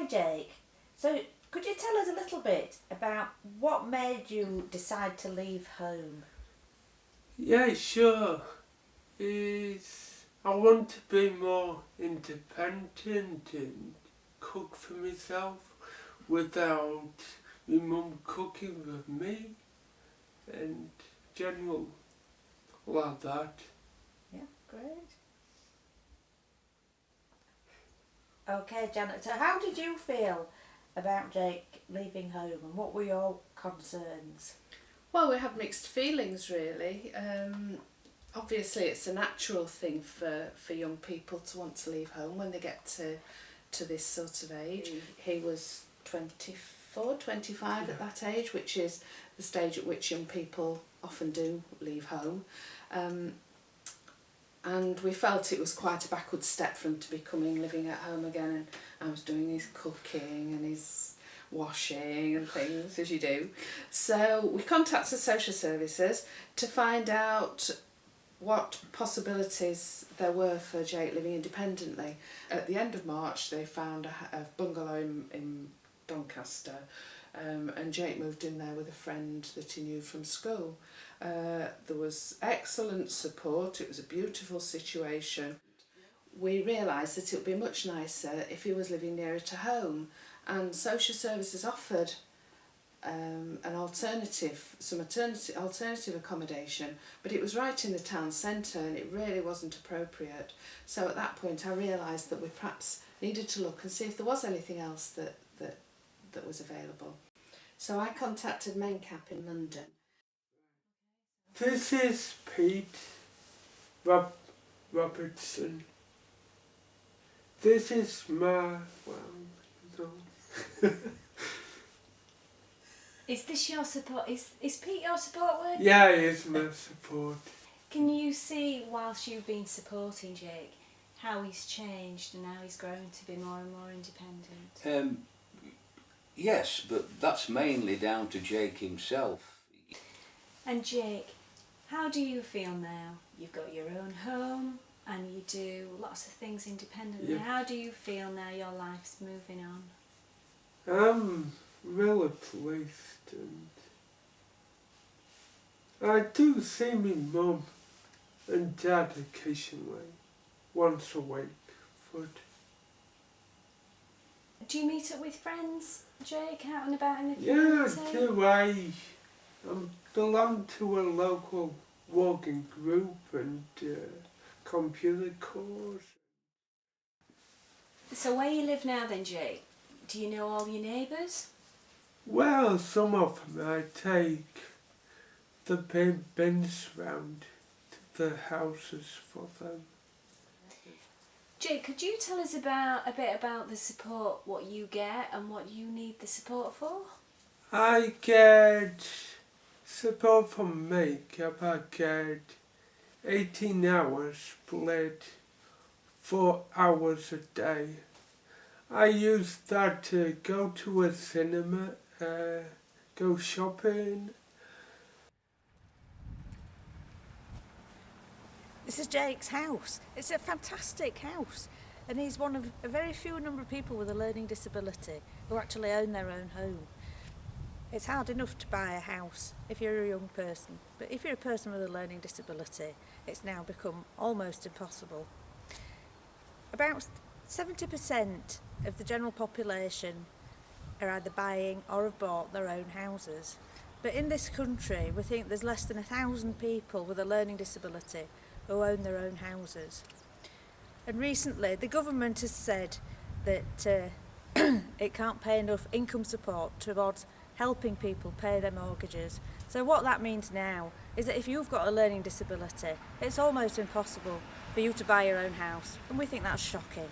Hi Jake. So could you tell us a little bit about what made you decide to leave home? Yeah, sure. I want to be more independent and cook for myself without my mum cooking with me and general like that. Yeah, great. Okay, Janet, so how did you feel about Jake leaving home and what were your concerns? Well, we had mixed feelings really. Obviously it's a natural thing for young people to want to leave home when they get to this sort of age. He was 24, 25 at that age, which is the stage at which young people often do leave home. And we felt it was quite a backward step for him to be living at home again, and I was doing his cooking and his washing and things, as you do. So we contacted social services to find out what possibilities there were for Jake living independently. At the end of March they found a bungalow in Doncaster, and Jake moved in there with a friend that he knew from school. There was excellent support, it was a beautiful situation. We realised that it would be much nicer if he was living nearer to home, and social services offered some alternative accommodation, but it was right in the town centre and it really wasn't appropriate. So at that point I realised that we perhaps needed to look and see if there was anything else that was available. So I contacted Mencap in London. This is Pete Robertson. This is my, Is this your support? Is Pete your support word? Yeah, he is my support. Can you see, whilst you've been supporting Jake, how he's changed and how he's grown to be more and more independent? Yes, but that's mainly down to Jake himself. And Jake, how do you feel now? You've got your own home and you do lots of things independently. Yeah. How do you feel now your life's moving on? I'm really pleased, and I do see my mum and dad occasionally, once a week, but Do you meet up with friends, Jake, out and about in the yeah, community? I belong to a local walking group and computer course. So where you live now then, Jake, do you know all your neighbours? Well, some of them I take the big bins round to the houses for them. Jake, could you tell us a bit about the support, what you get and what you need the support for? I get support from Mencap. I get 18 hours split 4 hours a day. I use that to go to a cinema, go shopping. This is Jake's house. It's a fantastic house, and he's one of a very few number of people with a learning disability who actually own their own home. It's hard enough to buy a house if you're a young person, but if you're a person with a learning disability, it's now become almost impossible. About 70% of the general population are either buying or have bought their own houses. But in this country, we think there's less than 1,000 people with a learning disability who own their own houses. And recently, the government has said that it can't pay enough income support towards helping people pay their mortgages. So what that means now is that if you've got a learning disability, it's almost impossible for you to buy your own house, and we think that's shocking.